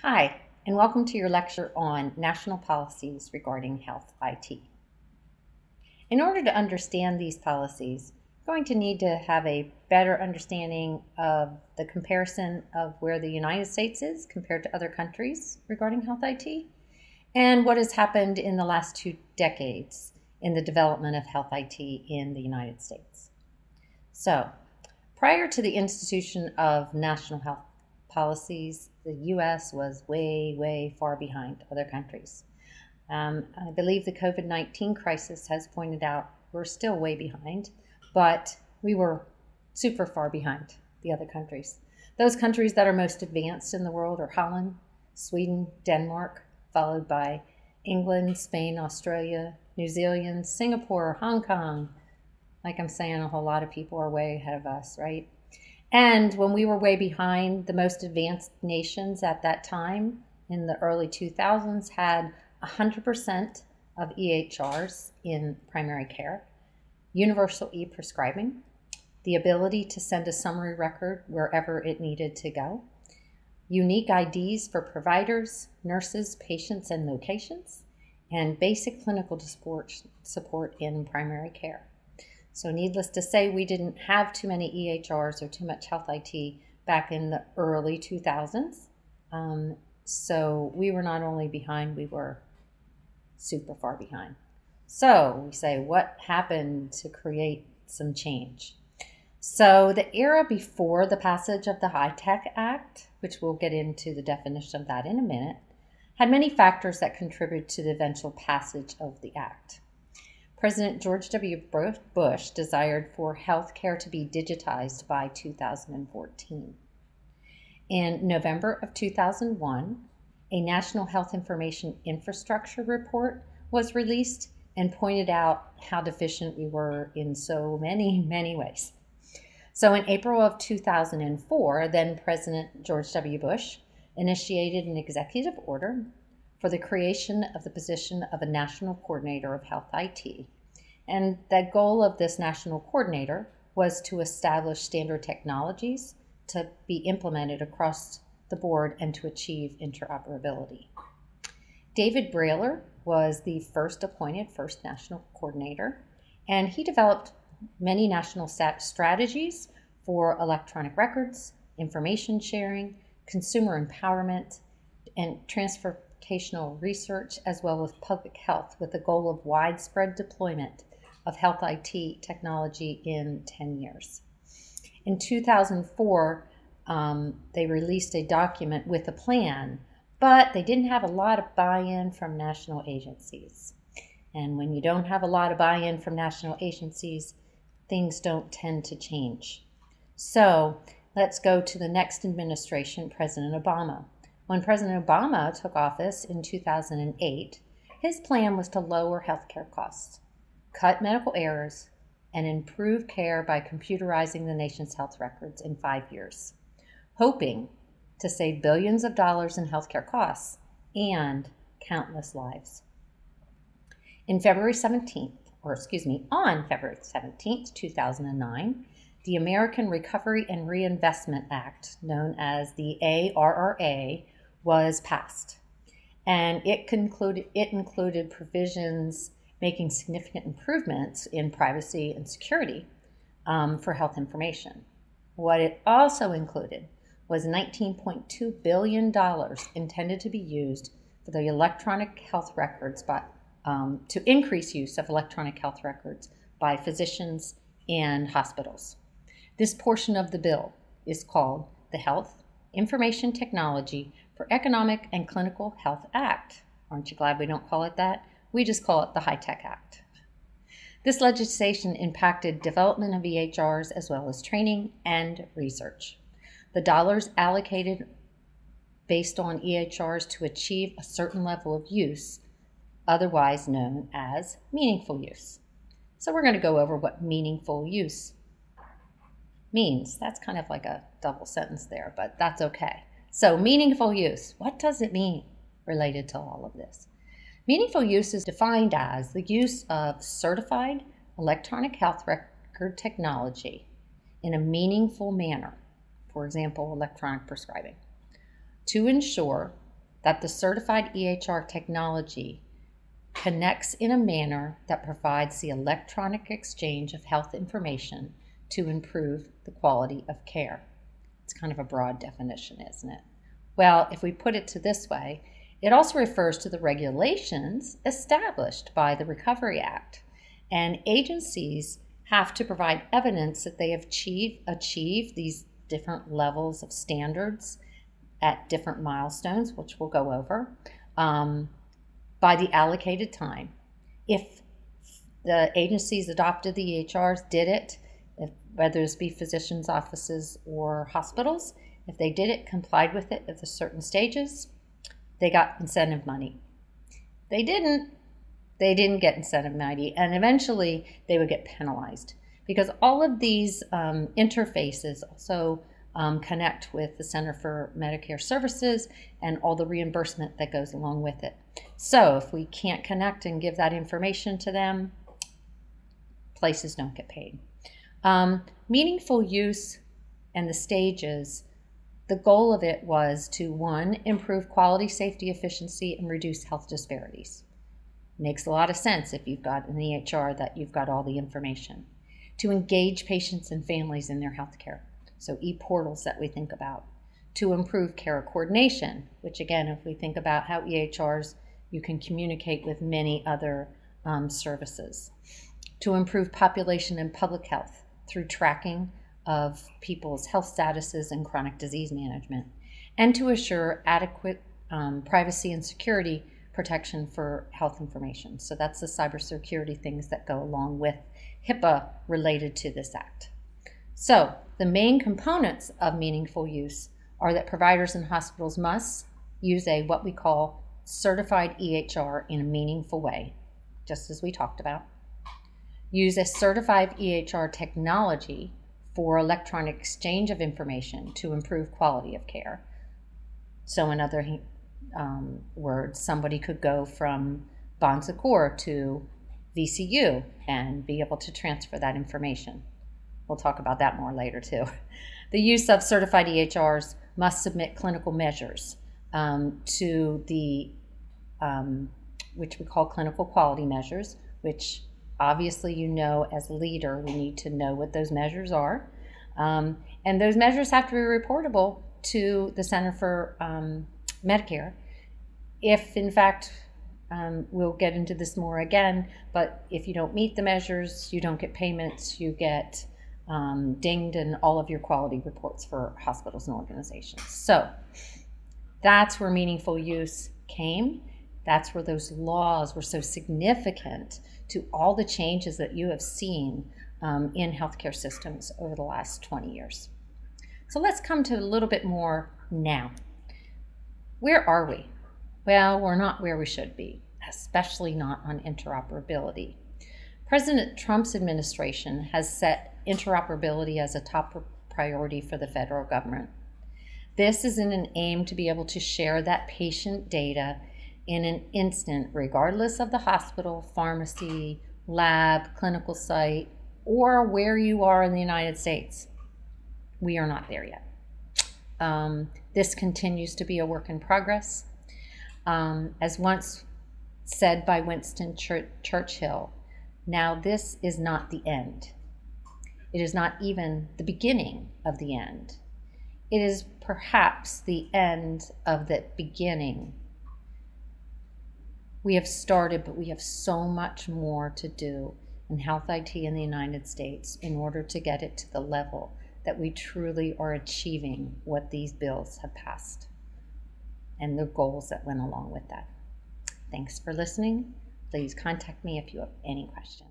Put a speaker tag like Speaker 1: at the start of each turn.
Speaker 1: Hi, and welcome to your lecture on national policies regarding health IT. In order to understand these policies, you're going to need to have a better understanding of the comparison of where the United States is compared to other countries regarding health IT, and what has happened in the last 2 decades in the development of health IT in the United States. So, prior to the institution of national health policies, the U.S. was way far behind other countries. I believe the COVID-19 crisis has pointed out we're still way behind, but we were super far behind the other countries. Those countries that are most advanced in the world are Holland, Sweden, Denmark, followed by England, Spain, Australia, New Zealand, Singapore, Hong Kong. Like I'm saying, a whole lot of people are way ahead of us, right? And when we were way behind, the most advanced nations at that time in the early 2000s had 100% of EHRs in primary care, universal e-prescribing, the ability to send a summary record wherever it needed to go, unique IDs for providers, nurses, patients, and locations, and basic clinical support in primary care. So needless to say, we didn't have too many EHRs or too much health IT back in the early 2000s. So we were not only behind, we were super far behind. So we say, what happened to create some change? So the era before the passage of the HITECH Act, which we'll get into the definition of that in a minute, had many factors that contributed to the eventual passage of the act. President George W. Bush desired for healthcare to be digitized by 2014. In November of 2001, a National Health Information Infrastructure report was released and pointed out how deficient we were in so many ways. So in April of 2004, then President George W. Bush initiated an executive order for the creation of the position of a National Coordinator of Health IT. And the goal of this National Coordinator was to establish standard technologies to be implemented across the board and to achieve interoperability. David Brailer was the first National Coordinator, and he developed many national strategies for electronic records, information sharing, consumer empowerment, and transportational research, as well as public health, with the goal of widespread deployment of health IT technology in 10 years. In 2004, they released a document with a plan, but they didn't have a lot of buy-in from national agencies. And when you don't have a lot of buy-in from national agencies, things don't tend to change. So let's go to the next administration, President Obama. When President Obama took office in 2008, his plan was to lower healthcare costs, cut medical errors, and improve care by computerizing the nation's health records in 5 years, hoping to save billions of dollars in healthcare costs and countless lives. On February 17th, 2009, the American Recovery and Reinvestment Act, known as the ARRA, was passed. And it included provisions making significant improvements in privacy and security for health information. What it also included was $19.2 billion intended to be used for the electronic health records to increase use of electronic health records by physicians and hospitals. This portion of the bill is called the Health Information Technology for Economic and Clinical Health Act. Aren't you glad we don't call it that? We just call it the HITECH Act. This legislation impacted development of EHRs as well as training and research. The dollars allocated based on EHRs to achieve a certain level of use, otherwise known as meaningful use. So we're going to go over what meaningful use means. That's kind of like a double sentence there, but that's okay. So meaningful use, what does it mean related to all of this? Meaningful use is defined as the use of certified electronic health record technology in a meaningful manner, for example, electronic prescribing, to ensure that the certified EHR technology connects in a manner that provides the electronic exchange of health information to improve the quality of care. It's kind of a broad definition, isn't it? Well, if we put it to this way, it also refers to the regulations established by the Recovery Act, and agencies have to provide evidence that they have achieved these different levels of standards at different milestones, which we'll go over, by the allocated time. If the agencies adopted the EHRs, did it, whether it be physicians' offices or hospitals, if they did it, complied with it at the certain stages, they got incentive money. They didn't get incentive money, and eventually they would get penalized, because all of these interfaces also connect with the Center for Medicare Services and all the reimbursement that goes along with it. So if we can't connect and give that information to them, places don't get paid. Meaningful use and the stages, the goal of it was to, one, improve quality, safety, efficiency, and reduce health disparities. Makes a lot of sense if you've got an EHR that you've got all the information. To engage patients and families in their health care, so e-portals that we think about. To improve care coordination, which again, if we think about how EHRs, you can communicate with many other services. To improve population and public health through tracking of people's health statuses and chronic disease management. And to assure adequate privacy and security protection for health information. So that's the cybersecurity things that go along with HIPAA related to this act. So the main components of meaningful use are that providers and hospitals must use what we call certified EHR in a meaningful way, just as we talked about. Use a certified EHR technology for electronic exchange of information to improve quality of care. So in other words, somebody could go from Bon Secours to VCU and be able to transfer that information. We'll talk about that more later too. The use of certified EHRs must submit clinical measures to the, which we call clinical quality measures, which obviously you know as a leader, we need to know what those measures are. And those measures have to be reportable to the Center for Medicare. If in fact, we'll get into this more again, but if you don't meet the measures, you don't get payments, you get dinged in all of your quality reports for hospitals and organizations. So that's where meaningful use came. That's where those laws were so significant to all the changes that you have seen in healthcare systems over the last 20 years. So let's come to a little bit more now. Where are we? Well, we're not where we should be, especially not on interoperability. President Trump's administration has set interoperability as a top priority for the federal government. This is in an aim to be able to share that patient data in an instant, regardless of the hospital, pharmacy, lab, clinical site, or where you are in the United States. We are not there yet. This continues to be a work in progress. As once said by Winston Churchill, now this is not the end. It is not even the beginning of the end. It is perhaps the end of the beginning. We have started, but we have so much more to do in health IT in the United States in order to get it to the level that we truly are achieving what these bills have passed and the goals that went along with that. Thanks for listening. Please contact me if you have any questions.